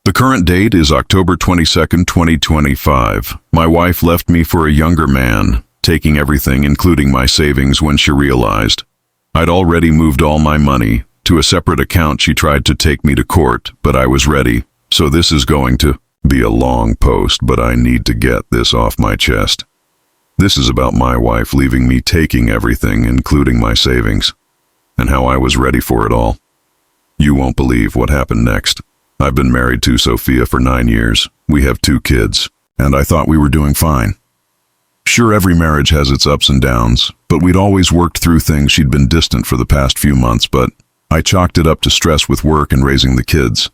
The current date is October 22nd, 2025. My wife left me for a younger man, taking everything including my savings when she realized. I'd already moved all my money to a separate account. She tried to take me to court, but I was ready. So this is going to be a long post, but I need to get this off my chest. This is about my wife leaving me, taking everything, including my savings, and how I was ready for it all. You won't believe what happened next. I've been married to Sophia for 9 years. We have 2 kids, and I thought we were doing fine. Sure, every marriage has its ups and downs, but we'd always worked through things. She'd been distant for the past few months, but I chalked it up to stress with work and raising the kids.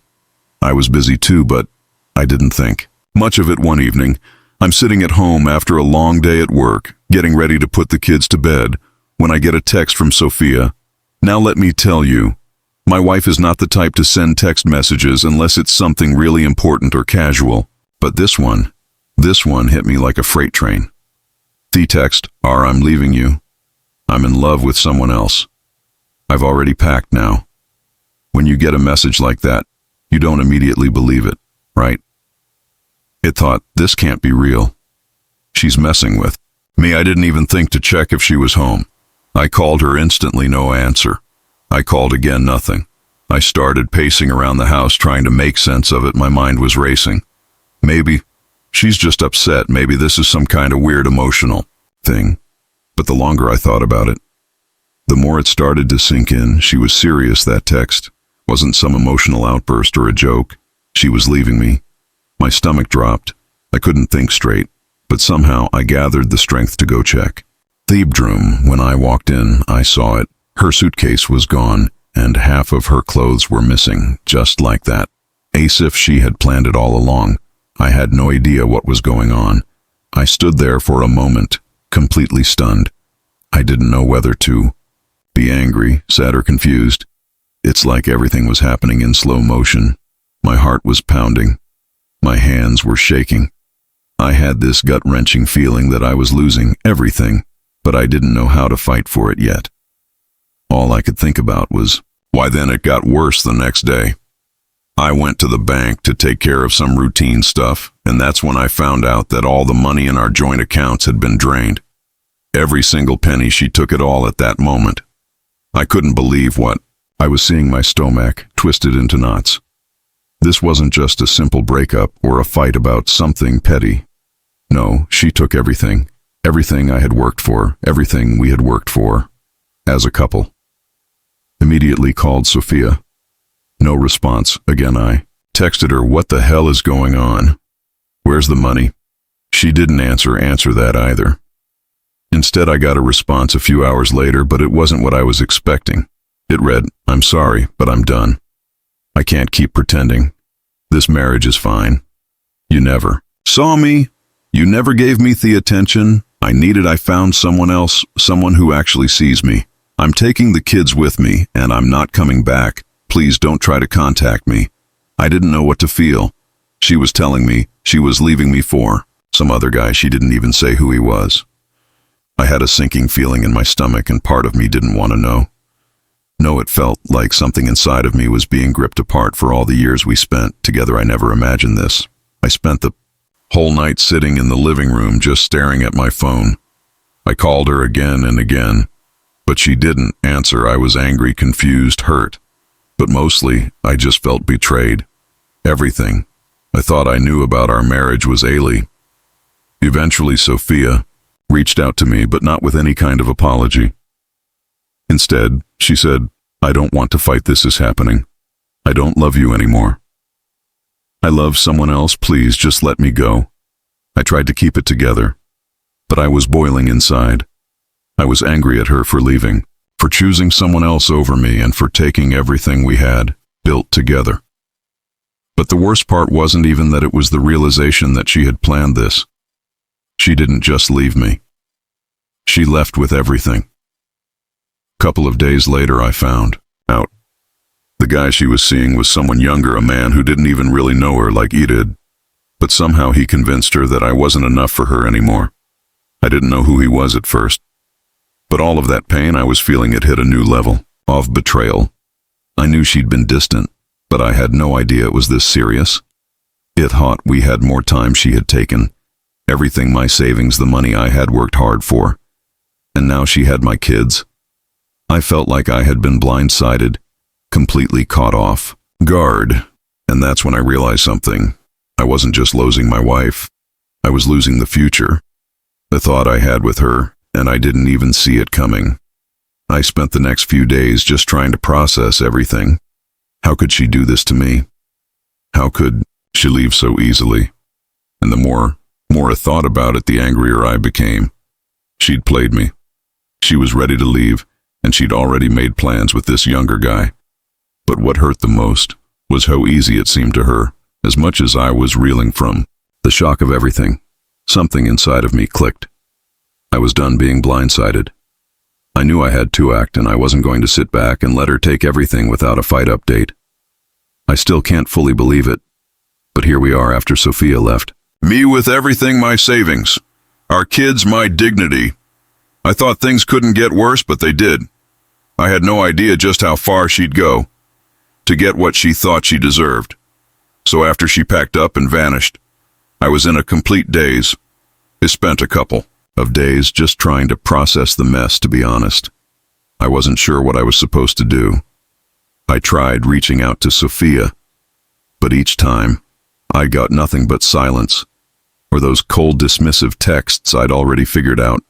I was busy too, but I didn't think much of it. One evening, I'm sitting at home after a long day at work, getting ready to put the kids to bed, when I get a text from Sophia. Now let me tell you, my wife is not the type to send text messages unless it's something really important or casual. But this one hit me like a freight train. The text, I'm leaving you. I'm in love with someone else. I've already packed now. When you get a message like that, you don't immediately believe it, right? It thought, this can't be real. She's messing with me. I didn't even think to check if she was home. I called her instantly, no answer. I called again, nothing. I started pacing around the house trying to make sense of it. My mind was racing. Maybe she's just upset. Maybe this is some kind of weird emotional thing. But the longer I thought about it, the more it started to sink in. She was serious. That text wasn't some emotional outburst or a joke. She was leaving me. My stomach dropped. I couldn't think straight, but somehow I gathered the strength to go check the bedroom. When I walked in, I saw it. Her suitcase was gone, and half of her clothes were missing, just like that. As if she had planned it all along. I had no idea what was going on. I stood there for a moment, completely stunned. I didn't know whether to be angry, sad, or confused. It's like everything was happening in slow motion. My heart was pounding. My hands were shaking. I had this gut-wrenching feeling that I was losing everything, but I didn't know how to fight for it yet. All I could think about was why. Then it got worse the next day. I went to the bank to take care of some routine stuff, and that's when I found out that all the money in our joint accounts had been drained. Every single penny. She took it all at that moment. I couldn't believe what I was seeing. My stomach twisted into knots. This wasn't just a simple breakup or a fight about something petty. No, she took everything. Everything I had worked for, everything we had worked for as a couple. Immediately called Sophia. No response. Again, I texted her, what the hell is going on? Where's the money? She didn't answer that either. Instead, I got a response a few hours later, but it wasn't what I was expecting. It read, I'm sorry, but I'm done. I can't keep pretending. This marriage is fine. You never saw me. You never gave me the attention I needed. I found someone else, someone who actually sees me. I'm taking the kids with me, and I'm not coming back. Please don't try to contact me. I didn't know what to feel. She was telling me she was leaving me for some other guy. She didn't even say who he was. I had a sinking feeling in my stomach, and part of me didn't want to know. No, it felt like something inside of me was being gripped apart. For all the years we spent together, I never imagined this. I spent the whole night sitting in the living room just staring at my phone. I called her again and again, but she didn't answer. I was angry, confused, hurt, but mostly I just felt betrayed. Everything I thought I knew about our marriage was alien. Eventually, Sophia reached out to me, but not with any kind of apology. Instead, she said, I don't want to fight. This is happening. I don't love you anymore. I love someone else. Please just let me go. I tried to keep it together, but I was boiling inside. I was angry at her for leaving, for choosing someone else over me, and for taking everything we had built together. But the worst part wasn't even that. It was the realization that she had planned this. She didn't just leave me. She left with everything. A couple of days later, I found out the guy she was seeing was someone younger, a man who didn't even really know her like he did. But somehow he convinced her that I wasn't enough for her anymore. I didn't know who he was at first. But all of that pain I was feeling had hit a new level of betrayal. I knew she'd been distant, but I had no idea it was this serious. It hot we had more time she had taken. Everything, my savings, the money I had worked hard for. And now she had my kids. I felt like I had been blindsided, completely caught off guard. And that's when I realized something. I wasn't just losing my wife. I was losing the future. The thought I had with her, and I didn't even see it coming. I spent the next few days just trying to process everything. How could she do this to me? How could she leave so easily? And the more I thought about it, the angrier I became. She'd played me. She was ready to leave, and she'd already made plans with this younger guy. But what hurt the most was how easy it seemed to her. As much as I was reeling from the shock of everything, something inside of me clicked. I was done being blindsided. I knew I had to act, and I wasn't going to sit back and let her take everything without a fight update. I still can't fully believe it, but here we are after Sophia left. Me with everything, my savings. Our kids, my dignity. I thought things couldn't get worse, but they did. I had no idea just how far she'd go to get what she thought she deserved. So after she packed up and vanished, I was in a complete daze. I spent a couple of days just trying to process the mess, to be honest. I wasn't sure what I was supposed to do. I tried reaching out to Sophia, but each time, I got nothing but silence, or those cold, dismissive texts I'd already figured out.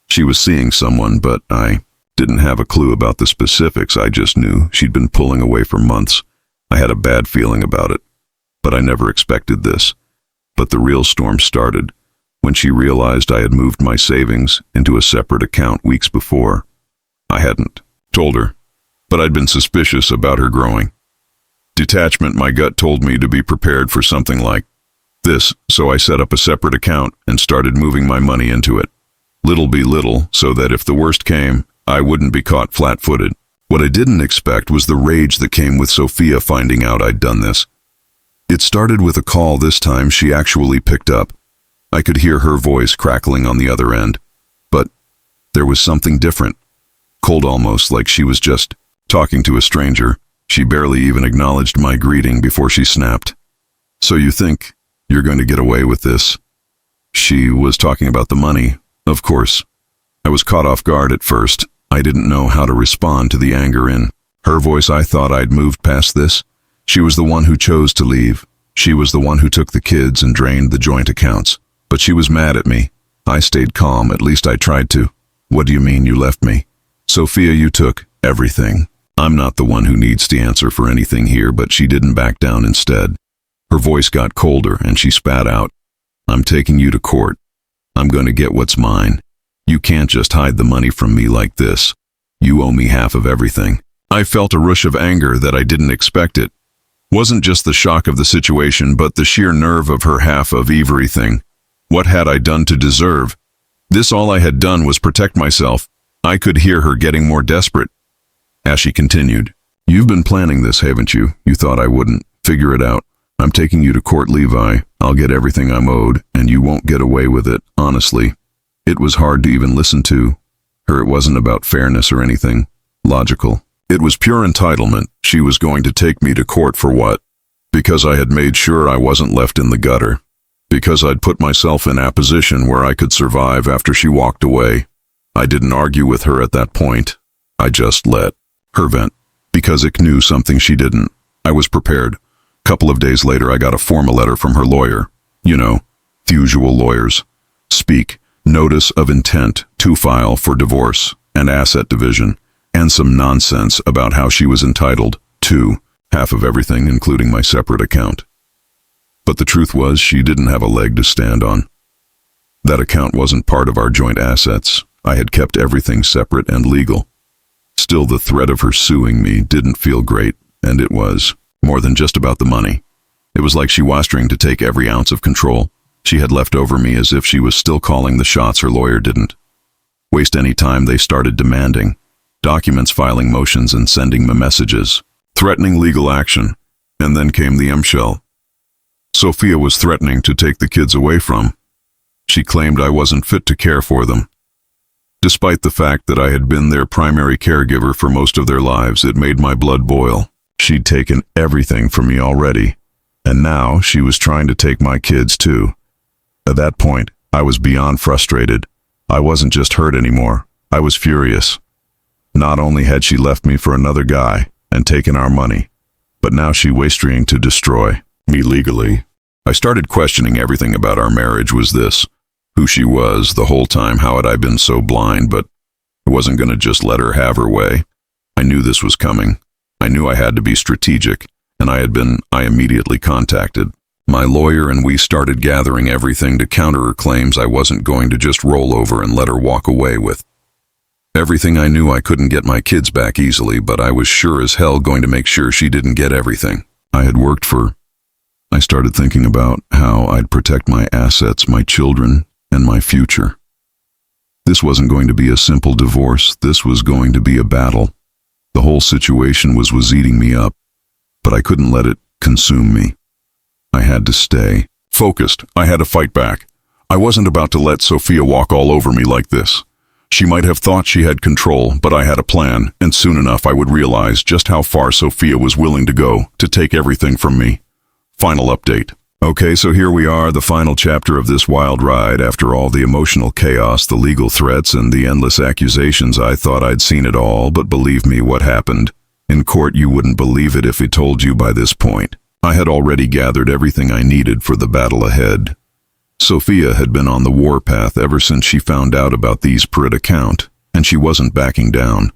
She was seeing someone, but I didn't have a clue about the specifics. I just knew she'd been pulling away for months. I had a bad feeling about it, but I never expected this. But the real storm started when she realized I had moved my savings into a separate account weeks before. I hadn't told her, but I'd been suspicious about her growing detachment. My gut told me to be prepared for something like this, so I set up a separate account and started moving my money into it, little by little, so that if the worst came, I wouldn't be caught flat-footed. What I didn't expect was the rage that came with Sophia finding out I'd done this. It started with a call. This time she actually picked up. I could hear her voice crackling on the other end, but there was something different, cold, almost like she was just talking to a stranger. She barely even acknowledged my greeting before she snapped. So you think you're going to get away with this? She was talking about the money, of course. I was caught off guard at first. I didn't know how to respond to the anger in her voice. I thought I'd moved past this. She was the one who chose to leave. She was the one who took the kids and drained the joint accounts. But she was mad at me. I stayed calm, at least I tried to. What do you mean you left me? Sophia, you took everything. I'm not the one who needs to answer for anything here, but she didn't back down. Instead, her voice got colder and she spat out, I'm taking you to court. I'm going to get what's mine. You can't just hide the money from me like this. You owe me half of everything. I felt a rush of anger that I didn't expect. It wasn't just the shock of the situation, but the sheer nerve of her half of everything. What had I done to deserve this? All I had done was protect myself. I could hear her getting more desperate as she continued. You've been planning this, haven't you? You thought I wouldn't figure it out. I'm taking you to court, Levi. I'll get everything I'm owed, and you won't get away with it. Honestly, it was hard to even listen to her. It wasn't about fairness or anything logical. It was pure entitlement. She was going to take me to court for what? Because I had made sure I wasn't left in the gutter. Because I'd put myself in a position where I could survive after she walked away. I didn't argue with her at that point. I just let her vent. Because I knew something she didn't. I was prepared. Couple of days later, I got a formal letter from her lawyer. You know, the usual lawyers. Speak. Notice of intent to file for divorce and asset division, and some nonsense about how she was entitled to half of everything, including my separate account. But the truth was, she didn't have a leg to stand on. That account wasn't part of our joint assets. I had kept everything separate and legal. Still, the threat of her suing me didn't feel great, and it was more than just about the money. It was like she was trying to take every ounce of control she had left over me, as if she was still calling the shots. Her lawyer didn't waste any time. They started demanding documents, filing motions, and sending me messages, threatening legal action. And then came the M-shell. Sophia was threatening to take the kids away from. She claimed I wasn't fit to care for them. Despite the fact that I had been their primary caregiver for most of their lives, it made my blood boil. She'd taken everything from me already, And now she was trying to take my kids too. At that point, I was beyond frustrated. I wasn't just hurt anymore. I was furious. Not only had she left me for another guy and taken our money, but now she was trying to destroy me legally. I started questioning everything about our marriage. Was this who she was the whole time? How had I been so blind? But I wasn't going to just let her have her way. I knew this was coming. I knew I had to be strategic, and I immediately contacted my lawyer, and we started gathering everything to counter her claims. I wasn't going to just roll over and let her walk away with everything. I knew I couldn't get my kids back easily, but I was sure as hell going to make sure she didn't get everything I had worked for. I started thinking about how I'd protect my assets, my children, and my future. This wasn't going to be a simple divorce. This was going to be a battle. The whole situation was eating me up, but I couldn't let it consume me. I had to stay focused. I had to fight back. I wasn't about to let Sophia walk all over me like this. She might have thought she had control, but I had a plan, and soon enough I would realize just how far Sophia was willing to go to take everything from me. Final update. Okay, so here we are, the final chapter of this wild ride. After all the emotional chaos, the legal threats, and the endless accusations, I thought I'd seen it all, but believe me, what happened in court, you wouldn't believe it if I told you by this point. I had already gathered everything I needed for the battle ahead. Sophia had been on the warpath ever since she found out about the askreddit account, and she wasn't backing down.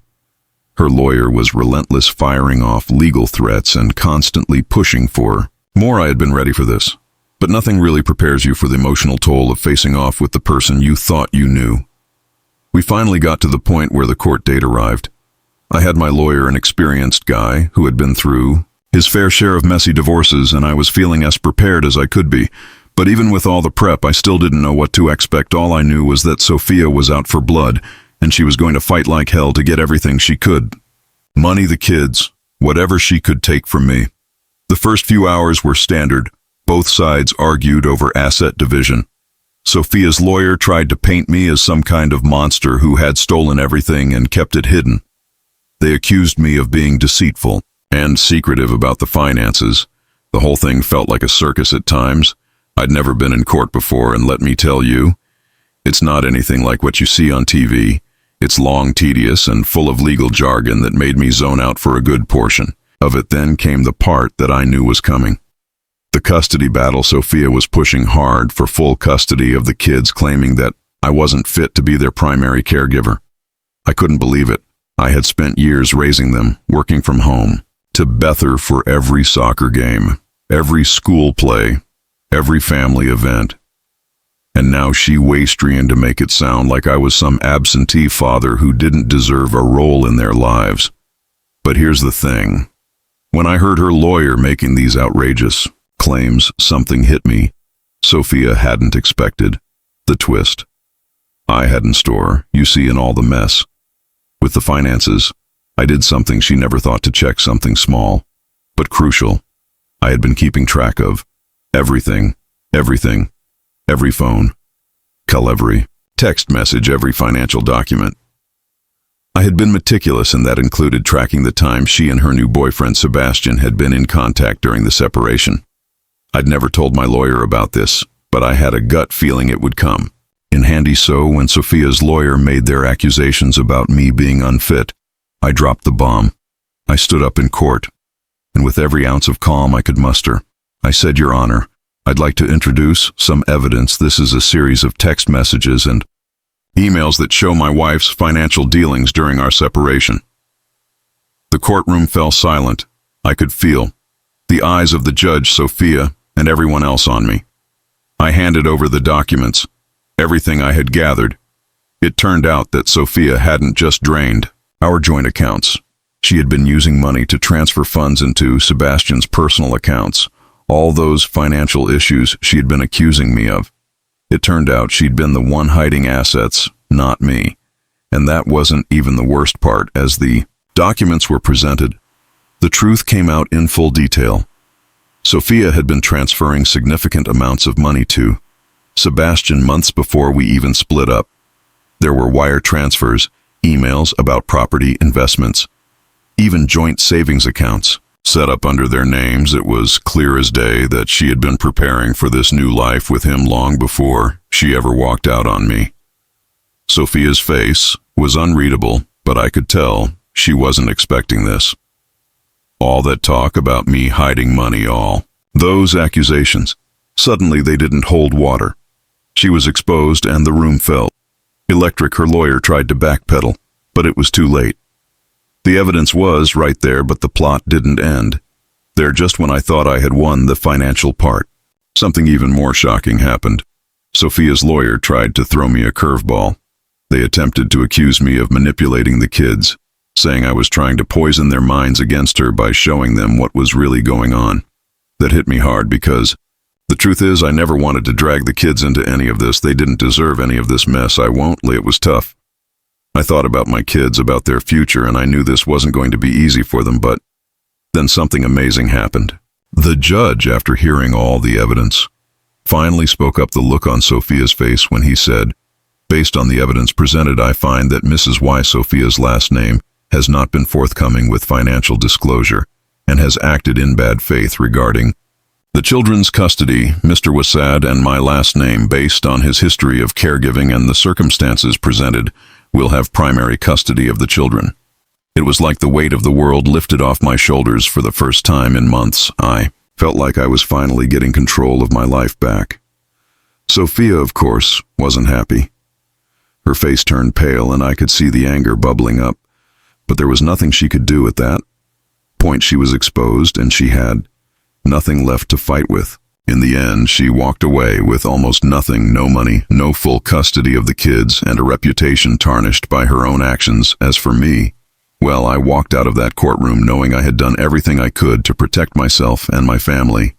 Her lawyer was relentless, firing off legal threats and constantly pushing for more. I had been ready for this, but nothing really prepares you for the emotional toll of facing off with the person you thought you knew. We finally got to the point where the court date arrived. I had my lawyer, an experienced guy who had been through his fair share of messy divorces, and I was feeling as prepared as I could be. But even with all the prep, I still didn't know what to expect. All I knew was that Sophia was out for blood, and she was going to fight like hell to get everything she could. Money, the kids, whatever she could take from me. The first few hours were standard. Both sides argued over asset division. Sophia's lawyer tried to paint me as some kind of monster who had stolen everything and kept it hidden. They accused me of being deceitful and secretive about the finances. The whole thing felt like a circus at times. I'd never been in court before, and let me tell you, it's not anything like what you see on TV. It's long, tedious, and full of legal jargon that made me zone out for a good portion of it. Then came the part that I knew was coming. The custody battle. Sophia was pushing hard for full custody of the kids, claiming that I wasn't fit to be their primary caregiver. I couldn't believe it. I had spent years raising them, working from home, to Bether for every soccer game, every school play, every family event. And now she was trying to make it sound like I was some absentee father who didn't deserve a role in their lives. But here's the thing. When I heard her lawyer making these outrageous claims, something hit me Sophia hadn't expected. The twist I had in store, you see, in all the mess. With the finances, I did something she never thought to check, something small, but crucial. I had been keeping track of everything, every phone call, every text message, every financial document. I had been meticulous, and that included tracking the time she and her new boyfriend Sebastian had been in contact during the separation. I'd never told my lawyer about this, but I had a gut feeling it would come in handy. So when Sophia's lawyer made their accusations about me being unfit, I dropped the bomb. I stood up in court, and with every ounce of calm I could muster, I said, "Your Honor, I'd like to introduce some evidence. This is a series of text messages and emails that show my wife's financial dealings during our separation." The courtroom fell silent. I could feel the eyes of the judge, Sophia, and everyone else on me. I handed over the documents, everything I had gathered. It turned out that Sophia hadn't just drained our joint accounts. She had been using money to transfer funds into Sebastian's personal accounts. All those financial issues she had been accusing me of. It turned out she'd been the one hiding assets, not me. And that wasn't even the worst part. As the documents were presented, the truth came out in full detail. Sophia had been transferring significant amounts of money to Sebastian months before we even split up. There were wire transfers, emails about property investments, even joint savings accounts. set up under their names. It was clear as day that she had been preparing for this new life with him long before she ever walked out on me. Sophia's face was unreadable, but I could tell she wasn't expecting this. All that talk about me hiding money, all those accusations, suddenly they didn't hold water. She was exposed and the room fell. Electric, her lawyer, tried to backpedal, but it was too late. The evidence was right there, but the plot didn't end there just when I thought I had won the financial part. Something even more shocking happened. Sophia's lawyer tried to throw me a curveball. They attempted to accuse me of manipulating the kids, saying I was trying to poison their minds against her by showing them what was really going on. That hit me hard because the truth is I never wanted to drag the kids into any of this. They didn't deserve any of this mess. I won't lie, it was tough. I thought about my kids, about their future, and I knew this wasn't going to be easy for them, but then something amazing happened. The judge, after hearing all the evidence, finally spoke up. The look on Sophia's face when he said, "Based on the evidence presented, I find that Mrs. Y. Sophia's last name has not been forthcoming with financial disclosure and has acted in bad faith regarding the children's custody. Mr. Wasad and my last name, based on his history of caregiving and the circumstances presented, will have primary custody of the children." It was like the weight of the world lifted off my shoulders for the first time in months. I felt like I was finally getting control of my life back. Sophia, of course, wasn't happy. Her face turned pale and I could see the anger bubbling up, but there was nothing she could do at that point. She was exposed and she had nothing left to fight with. In the end, she walked away with almost nothing, no money, no full custody of the kids, and a reputation tarnished by her own actions. As for me, well, I walked out of that courtroom knowing I had done everything I could to protect myself and my family.